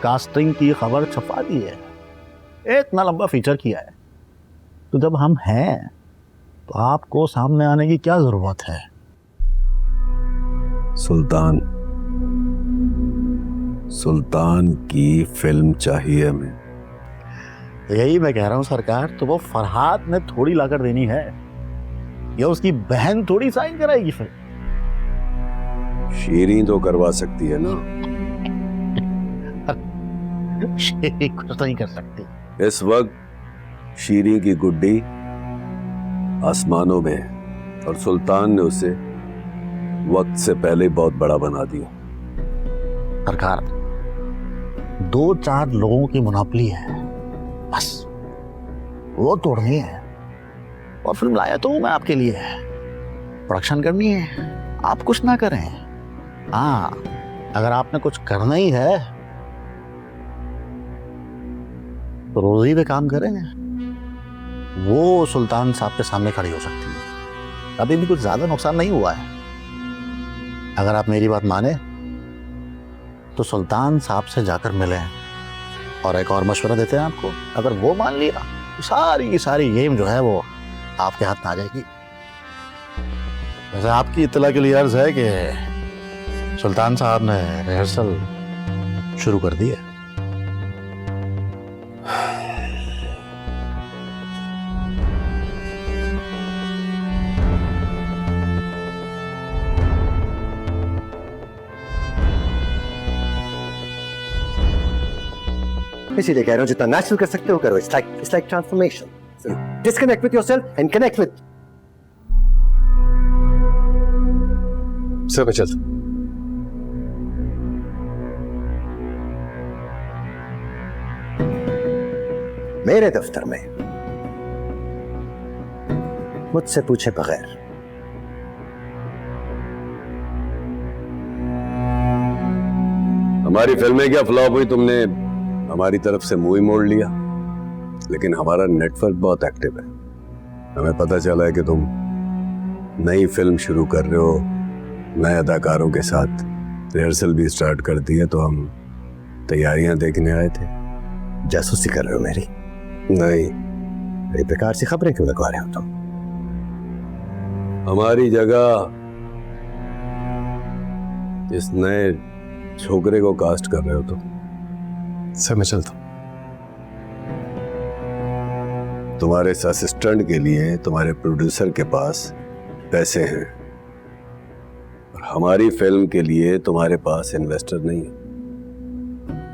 Casting की खबर छपा दी है, इतना लंबा फीचर किया है, तो जब हम हैं तो आपको सामने आने की क्या जरूरत है? सुल्तान की फिल्म चाहिए हमें। यही मैं कह रहा हूं सरकार, तो वो फरहाद ने थोड़ी लाकर देनी है, या उसकी बहन थोड़ी साइन कराएगी फिर? शीरीं तो करवा सकती है ना। शीरीं कुछ नहीं कर सकती। इस वक्त शीरीं की गुड्डी आसमानों में है और सुल्तान ने उसे वक्त से पहले बहुत बड़ा बना दिया। सरकार, 2-4 लोगों की मुनाफली है, बस वो तोड़नी है। और फिल्म लाया तो मैं आपके लिए, प्रोडक्शन करनी है, आप कुछ ना करें। हाँ, अगर आपने कुछ करना ही है तो रोजी पे काम करें, वो सुल्तान साहब के सामने खड़ी हो सकती है। अभी भी कुछ ज्यादा नुकसान नहीं हुआ है। अगर आप मेरी बात माने तो सुल्तान साहब से जाकर मिलें, और एक और मशवरा देते हैं आपको, अगर वो मान लिया तो सारी की सारी गेम जो है वो आपके हाथ में आ जाएगी। वैसे आपकी इत्तला के लिए अर्ज है कि सुल्तान साहब ने रिहर्सल शुरू कर दी है। इसीलिए कह रहा हूं जितना नेचुरल कर सकते हो करो। It's like transformation. Disconnect with yourself and connect with. Sir मैं चलता हूं। मेरे दफ्तर में मुझसे पूछे बगैर हमारी फिल्में क्या फ्लॉप हुई, तुमने हमारी तरफ से मुंह ही मोड़ लिया। लेकिन हमारा नेटवर्क बहुत एक्टिव है। हमें पता चला है कि तुम नई फिल्म शुरू कर रहे हो, नए अदाकारों के साथ रिहर्सल भी स्टार्ट कर दी है, तो हम तैयारियां देखने आए थे। जासूसी कर रहे हो मेरी? नहीं। ये बेकार सी खबरें क्यों लगवा रहे हो तुम? हमारी जगह इस नए छोकरे को कास्ट कर रहे हो तुम। सर मैं चलता हूं। तुम्हारे इस असिस्टेंट के लिए तुम्हारे प्रोड्यूसर के पास पैसे हैं, और हमारी फिल्म के लिए तुम्हारे पास इन्वेस्टर नहीं है।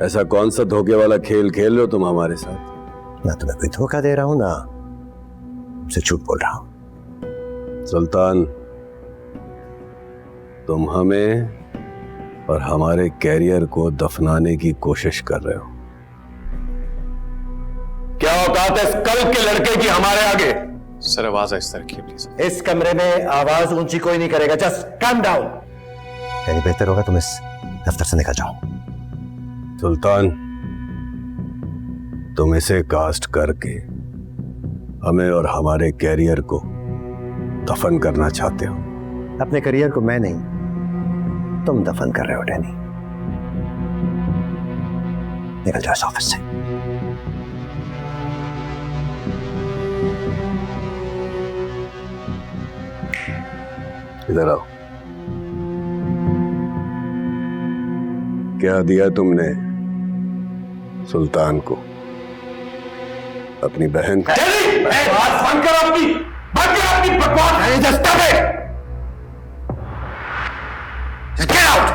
ऐसा कौन सा धोखे वाला खेल खेल रहे हो तुम हमारे साथ? ना तुम्हें कोई धोखा दे रहा हूं, ना से झूठ बोल रहा हूं। सुल्तान, तुम हमें और हमारे कैरियर को दफनाने की कोशिश कर रहे हो। क्या औकात है इस कल के लड़के की हमारे आगे? सर आवाज आहिस्ता रखिए प्लीज। इस कमरे में आवाज ऊंची कोई नहीं करेगा। Just calm down. यानी बेहतर होगा तुम इस दफ्तर से निकल जाओ। सुल्तान, तुम इसे कास्ट करके हमें और हमारे कैरियर को दफन करना चाहते हो। अपने करियर को मैं नहीं, तुम दफन कर रहे हो डैनी। निकल जाओ इस ऑफिस से। इधर आओ। क्या दिया तुमने सुल्तान को? अपनी बहन। बंद कर अपनी बकवास। Get out!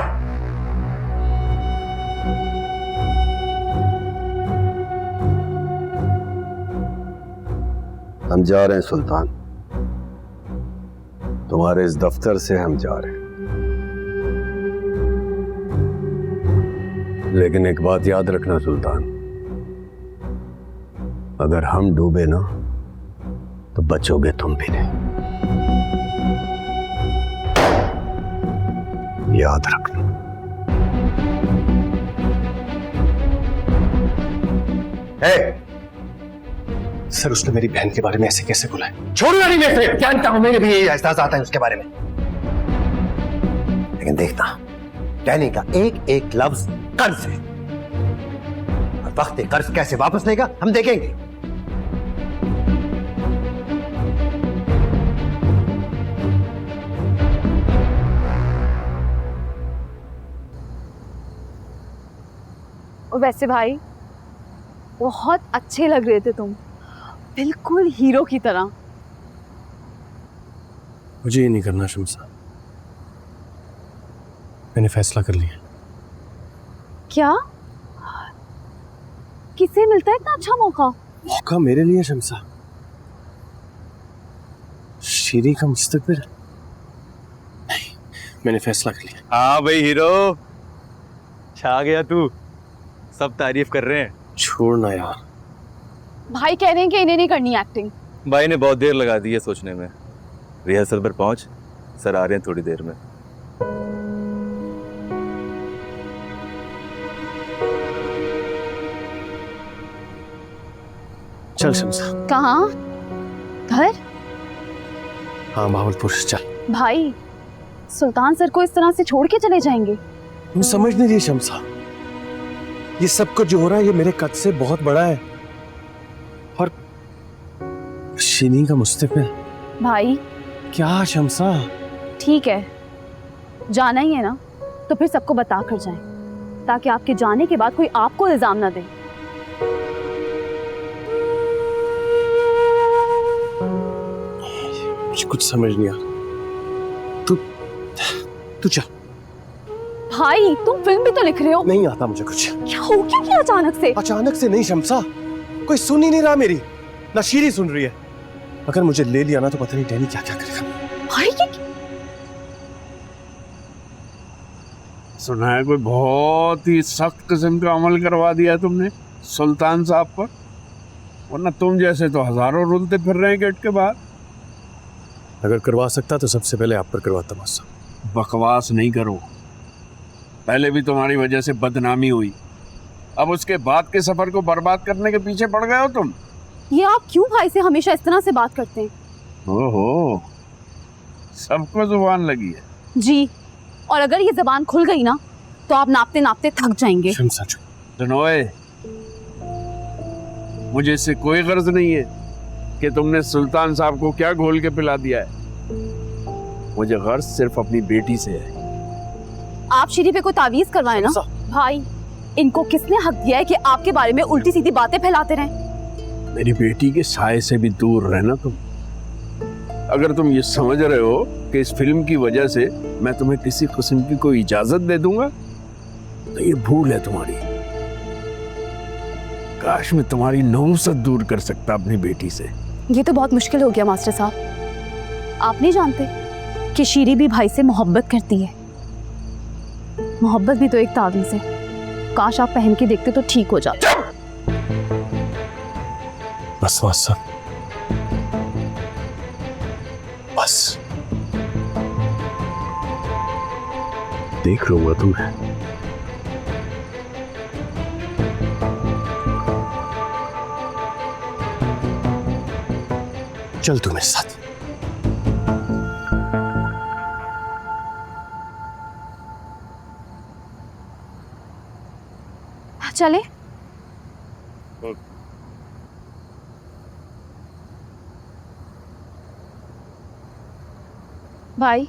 हम जा रहे हैं सुल्तान, तुम्हारे इस दफ्तर से हम जा रहे हैं। लेकिन एक बात याद रखना सुल्तान, अगर हम डूबे ना तो बचोगे तुम भी नहीं। याद रखना। सर उसने मेरी बहन के बारे में ऐसे कैसे बोला है? छोड़ना नहीं मैं फिर। जानता हूं, मेरे भी यही एहसास आता है उसके बारे में। लेकिन देखना, डैनी का एक एक लफ्ज कर्ज है। और वक्त कर्ज कैसे वापस लेगा हम देखेंगे। और वैसे भाई बहुत अच्छे लग रहे थे तुम, बिल्कुल हीरो की तरह। मुझे ये नहीं करना शमसा, मैंने फैसला कर लिया। क्या? किसे मिलता है इतना अच्छा मौका? मौका मेरे लिए शमसा, शीरी का मुस्तकबिल नहीं। मैंने फैसला कर लिया। हाँ भाई हीरो, छा गया तू, सब तारीफ कर रहे हैं। छोड़ना यार, भाई कह रहे हैं कि इन्हें नहीं करनी एक्टिंग। भाई ने बहुत देर लगा दी है सोचने में। रिहर्सल पर पहुंच, सर आ रहे हैं थोड़ी देर में। चल शमसा। कहाँ? घर? हाँ भावलपुर चल। भाई सुल्तान सर को इस तरह से छोड़ के चले जाएंगे? तुम समझ नहीं रही शमसा, ये सब कुछ जो हो रहा है ये मेरे कद से बहुत बड़ा है। और शीनी का मुस्तकबिल। भाई क्या शमसा? ठीक है, जाना ही है ना तो फिर सबको बता कर जाएं, ताकि आपके जाने के बाद कोई आपको इल्जाम ना दे। मुझे कुछ समझ नहीं आ रहा। तू चल। भाई तुम फिल्म भी तो लिख रहे हो। नहीं आता मुझे कुछ। क्या हो क्या अचानक से? अचानक से नहीं शमसा, कोई सुन ही नहीं रहा मेरी, ना शीरी सुन रही है। अगर मुझे ले लिया ना तो पता नहीं डैनी क्या क्या करेगा। भाई ये सुना है कोई बहुत ही सख्त किस्म का अमल करवा दिया तुमने सुल्तान साहब पर, वरना तुम जैसे तो हजारों रुलते फिर रहे हैं गेट के बाहर। अगर करवा सकता तो सबसे पहले आप पर करवाता मौसा। बकवास नहीं करो, पहले भी तुम्हारी वजह से बदनामी हुई, अब उसके बाद के सफर को बर्बाद करने के पीछे पड़ गए हो तुम। ये आप क्यों भाई से हमेशा इस तरह से बात करते हैं? ओहो, सबको जुबान लगी है। जी, और अगर ये जबान खुल गई ना तो आप नापते नापते थक जाएंगे। शमसा चुप। सुनोए, मुझे इससे कोई गर्ज नहीं है कि तुमने सुल्तान साहब को क्या घोल के पिला दिया है। मुझे गर्ज सिर्फ अपनी बेटी से है। आप शीरी पे कोई तावीज करवाए ना। भाई इनको किसने हक दिया है कि आपके बारे में उल्टी सीधी बातें फैलाते रहें? मेरी बेटी के साए से भी दूर रहना तुम। अगर तुम ये समझ रहे हो कि इस फिल्म की वजह से मैं तुम्हें किसी किस्म की कोई इजाजत दे दूंगा तो ये भूल है तुम्हारी। काश मैं तुम्हारी नहुसत दूर कर सकता अपनी बेटी से। ये तो बहुत मुश्किल हो गया मास्टर साहब। आप नहीं जानते कि शीरी भी भाई से मोहब्बत करती है। मोहब्बत भी तो एक तावीज़ है, काश आप पहन के देखते तो ठीक हो जाता। बस मौसा, बस देख लूंगा तुम्हें। चल तू मेरे साथ। चले? भाई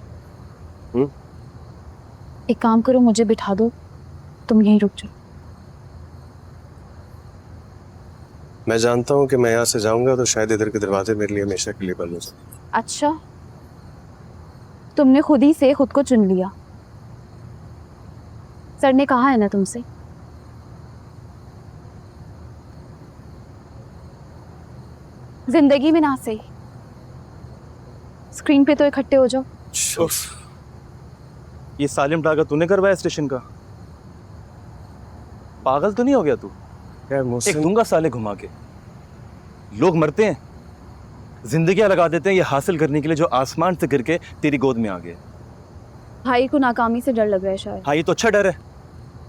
एक काम करो, मुझे बिठा दो, तुम यहीं रुक जाओ। मैं जानता हूँ कि मैं यहाँ से जाऊंगा तो शायद इधर के दरवाजे मेरे लिए हमेशा के लिए बंद हो जाए। अच्छा, तुमने खुद ही से खुद को चुन लिया। सर ने कहा है ना तुमसे। जिंदगी में ना सही, स्क्रीन पे तो इकट्ठे हो जाओ। ये सालिम टागा तूने करवाया स्टेशन का? पागल तो नहीं हो गया तू? एक दूंगा साले घुमा के। लोग मरते हैं, जिंदगियां लगा देते हैं ये हासिल करने के लिए जो आसमान से गिर के तेरी गोद में आ गए। भाई को नाकामी से डर लग रहा है शायद। हाँ, ये तो अच्छा डर है,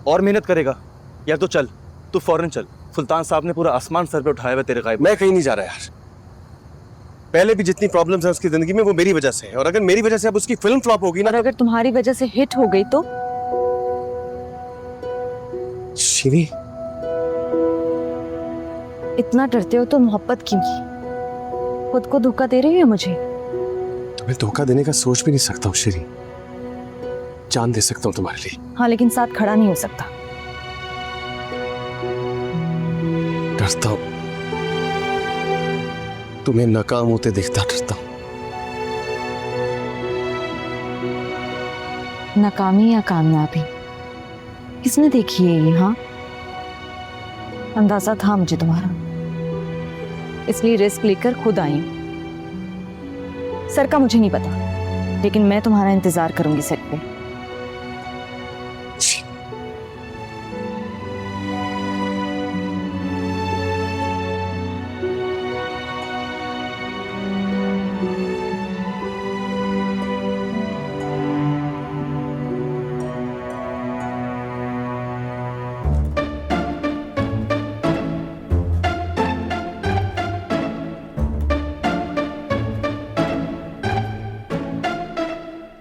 और मेहनत करेगा। यार तो चल, तू फौरन चल। सुल्तान साहब ने पूरा आसमान सर पे उठाया हुआ तेरे गायब। मैं कहीं नहीं जा रहा यार। पहले भी जितनी प्रॉब्लम्स है उसकी जिंदगी में वो मेरी वजह से है, और अगर मेरी वजह से अब उसकी फिल्म फ्लॉप होगी ना। और अगर तुम्हारी वजह से हिट हो गई तो? शिवी, इतना डरते हो तो मोहब्बत क्यों की? खुद को धोखा दे रही हो मुझे? तुम्हें धोखा देने का सोच भी नहीं सकता हूँ श्री। जान दे सकता हूँ तुम्हारे लिए। हाँ, लेकिन साथ खड़ा नहीं हो सकता। डरता हूँ, तुम्हें नाकाम होते देखता डरता हूँ। नाकामी या कामयाबी किसने देखी है ये? हाँ, अंदाजा था मुझे तुम्हारा, इसलिए रिस्क लेकर खुद आई हूं। सर का मुझे नहीं पता, लेकिन मैं तुम्हारा इंतजार करूंगी सेट पे।